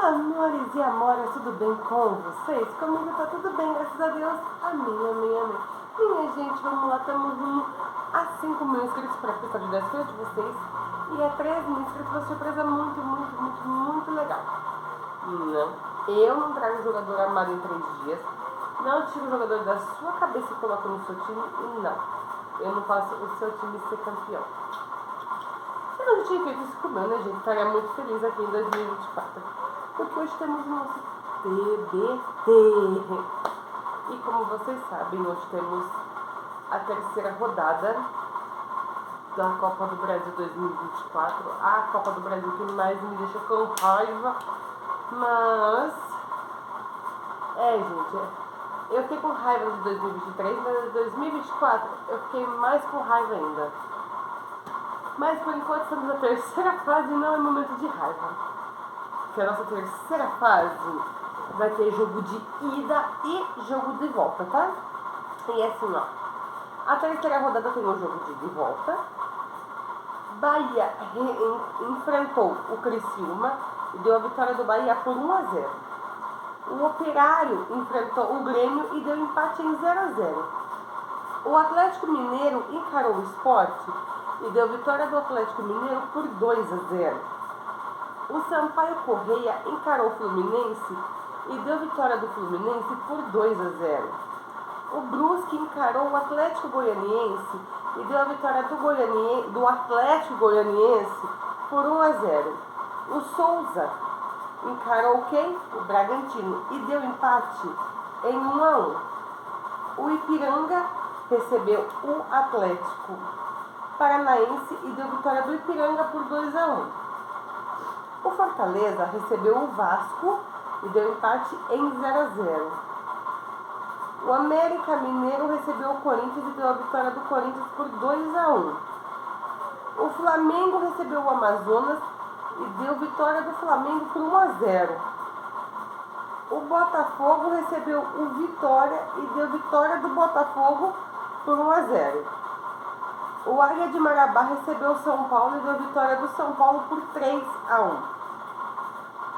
Olá, amores e amoras, tudo bem com vocês? Comigo tá tudo bem, graças a Deus. Amém, amém, amém. Minha gente, vamos lá, estamos rumo a 5 mil inscritos para a pista de 10 de vocês. E a 3 mil inscritos, uma surpresa muito legal. Não, eu não trago o jogador armado em 3 dias. Não tiro o jogador da sua cabeça e coloco no seu time. E não, eu não faço o seu time ser campeão. Se eu não tinha feito isso comigo, né, gente? Estaria muito feliz aqui em 2024. Porque hoje temos o nosso TBT. E como vocês sabem, hoje temos a terceira rodada da Copa do Brasil 2024. A Copa do Brasil que mais me deixa com raiva. Mas, gente, eu fiquei com raiva de 2023, mas de 2024 eu fiquei mais com raiva ainda. Mas por enquanto estamos na terceira fase e não é momento de raiva. Porque a nossa terceira fase vai ter jogo de ida e jogo de volta, tá? E assim, ó. A terceira rodada tem um jogo de ida e volta. Bahia enfrentou o Criciúma e deu a vitória do Bahia por 1-0. O Operário enfrentou o Grêmio e deu empate em 0-0. O Atlético Mineiro encarou o Sport e deu vitória do Atlético Mineiro por 2-0. O Sampaio Correia encarou o Fluminense e deu vitória do Fluminense por 2-0. O Brusque encarou o Atlético Goianiense e deu a vitória do Atlético Goianiense por 1-0. O Souza encarou quem? O Bragantino e deu empate em 1-1. O Ipiranga recebeu o Atlético Paranaense e deu vitória do Ipiranga por 2-1. O Fortaleza recebeu o Vasco e deu empate em 0-0. O América Mineiro recebeu o Corinthians e deu a vitória do Corinthians por 2-1. O Flamengo recebeu o Amazonas e deu vitória do Flamengo por 1-0. O Botafogo recebeu o Vitória e deu vitória do Botafogo por 1-0. O Águia de Marabá recebeu o São Paulo e deu vitória do São Paulo por 3-1.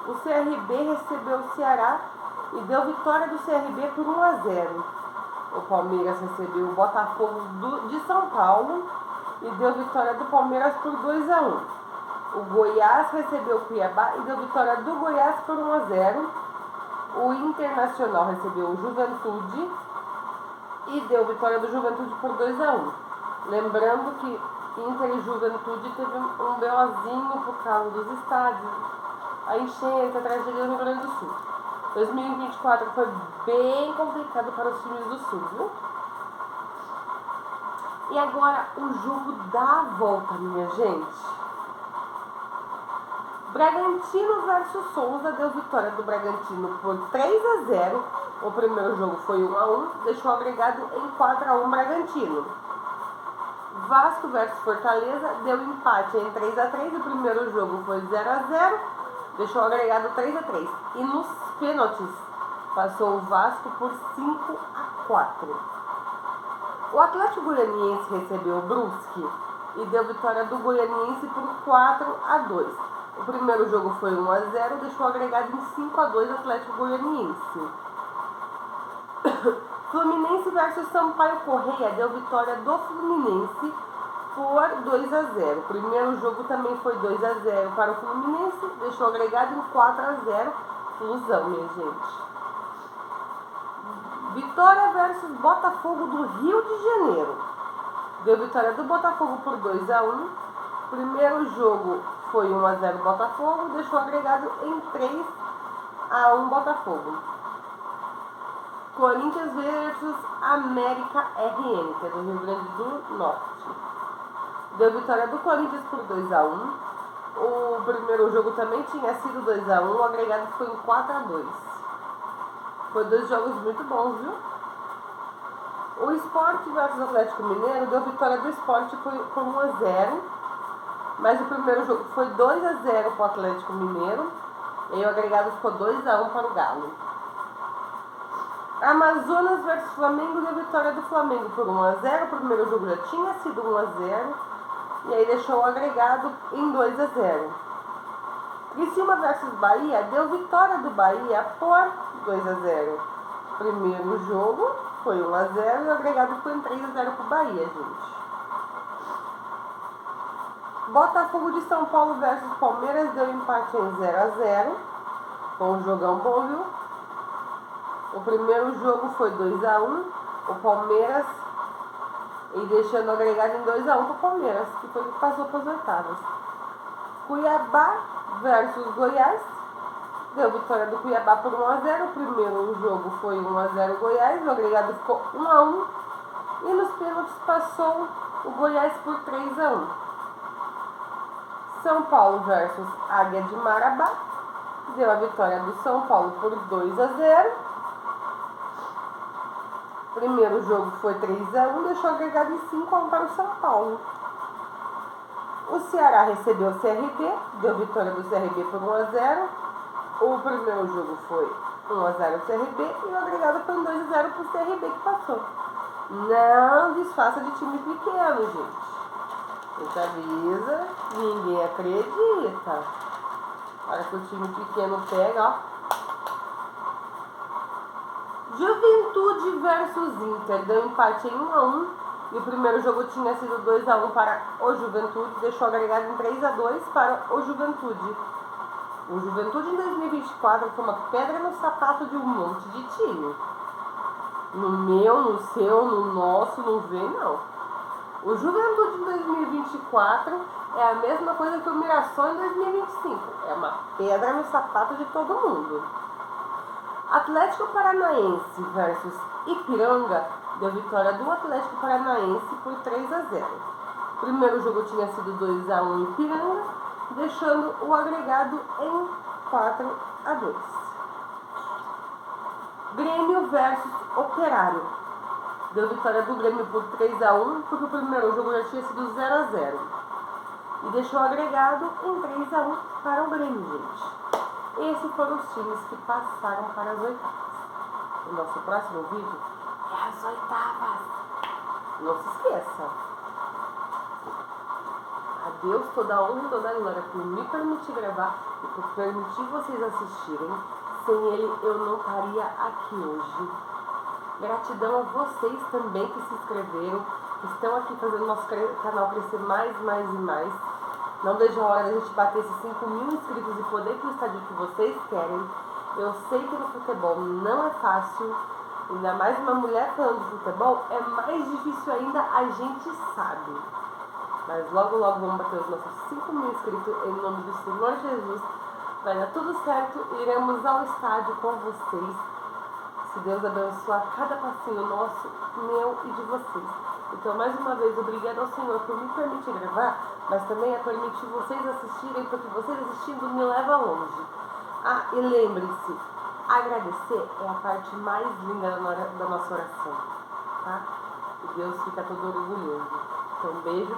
O CRB recebeu o Ceará e deu vitória do CRB por 1-0. O Palmeiras recebeu o Botafogo de São Paulo e deu vitória do Palmeiras por 2-1. O Goiás recebeu o Cuiabá e deu vitória do Goiás por 1-0. O Internacional recebeu o Juventude e deu vitória do Juventude por 2-1. Lembrando que Inter e Juventude teve um BOzinho por causa dos estádios, a enchente, a tragédia do Rio Grande do Sul. 2024 foi bem complicado para os times do Sul, viu? E agora o jogo da volta, minha gente. Bragantino versus Souza deu vitória do Bragantino por 3-0. O primeiro jogo foi 1-1, deixou agregado em 4-1 Bragantino. Vasco versus Fortaleza deu empate em 3-3. O primeiro jogo foi 0-0, deixou agregado 3-3. E nos pênaltis passou o Vasco por 5-4. O Atlético Goianiense recebeu o Brusque e deu vitória do Goianiense por 4-2. O primeiro jogo foi 1-0, deixou agregado em 5-2 Atlético Goianiense. Fluminense versus Sampaio Correia deu vitória do Fluminense por 2-0. O primeiro jogo também foi 2-0 para o Fluminense, deixou agregado em 4-0. Flusão, minha gente. Vitória versus Botafogo do Rio de Janeiro. Deu vitória do Botafogo por 2-1. Primeiro jogo foi 1-0 Botafogo, deixou agregado em 3-1 Botafogo. Corinthians versus América RN, que é do Rio Grande do Norte. Deu vitória do Corinthians por 2-1. O primeiro jogo também tinha sido 2-1, o agregado foi em 4-2. Foi 2 jogos muito bons, viu? O Sport versus Atlético Mineiro deu vitória do Sport por 1-0. Mas o primeiro jogo foi 2-0 para o Atlético Mineiro. E o agregado ficou 2-1 para o Galo. Amazonas versus Flamengo deu vitória do Flamengo por 1-0. O primeiro jogo já tinha sido 1-0. E aí deixou o agregado em 2-0. Criciúma versus Bahia deu vitória do Bahia por 2-0. Primeiro jogo foi 1-0 e o agregado foi 3-0 pro Bahia, gente. Botafogo de São Paulo versus Palmeiras deu empate em 0-0. Foi um jogão bom, viu? O primeiro jogo foi 2-1. O Palmeiras, e deixando o agregado em 2-1 pro Palmeiras, que foi o que passou para as oitavas. Cuiabá versus Goiás. Deu vitória do Cuiabá por 1-0. O primeiro jogo foi 1-0 Goiás. O agregado ficou 1-1. E nos pênaltis passou o Goiás por 3-1. São Paulo versus Águia de Marabá. Deu a vitória do São Paulo por 2-0. Primeiro jogo foi 3-1. Deixou agregado em 5-1 para o São Paulo. O Ceará recebeu o CRB. Deu vitória do CRB por 1-0. O primeiro jogo foi 1-0 o CRB e o agregado foi 2-0 para o CRB que passou. Não desfaça de time pequeno, gente. A gente avisa, ninguém acredita. Olha que o time pequeno pega, ó. Juventude versus Inter. Deu empate em 1-1. E o primeiro jogo tinha sido 2-1 para o Juventude. Deixou agregado em 3-2 para o Juventude. O Juventude em 2024 foi uma pedra no sapato de um monte de time. No meu, no seu, no nosso, não vê não. O Juventude em 2024 é a mesma coisa que o Mirassol em 2025. É uma pedra no sapato de todo mundo. Atlético Paranaense versus Ipiranga deu vitória do Atlético Paranaense por 3-0. O primeiro jogo tinha sido 2-1 em Ipiranga, deixando o agregado em 4-2. Grêmio versus Operário. Deu vitória do Grêmio por 3-1, porque o primeiro jogo já tinha sido 0-0. E deixou o agregado em 3-1 para o Grêmio, gente. Esses foram os times que passaram para as oitavas. O nosso próximo vídeo é as oitavas. Não se esqueça. A Deus toda a honra e toda a glória por me permitir gravar e por permitir vocês assistirem. Sem Ele eu não estaria aqui hoje. Gratidão a vocês também que se inscreveram, que estão aqui fazendo nosso canal crescer mais e mais. Não vejo a hora da gente bater esses 5.000 inscritos e poder ir para o estádio que vocês querem. Eu sei que no futebol não é fácil, ainda mais uma mulher falando de futebol, é mais difícil ainda, a gente sabe. Mas logo vamos bater os nossos 5.000 inscritos em nome do Senhor Jesus. Vai dar tudo certo, iremos ao estádio com vocês. Se Deus abençoar cada passinho nosso, meu e de vocês. Então, mais uma vez, obrigada ao Senhor por me permitir gravar, mas também a permitir vocês assistirem, porque vocês assistindo me leva longe. Ah, e lembre-se, agradecer é a parte mais linda da nossa oração, tá? E Deus fica todo orgulhoso. Então, um beijo,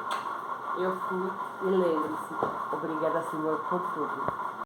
eu fui e lembre-se, obrigada, Senhor, por tudo.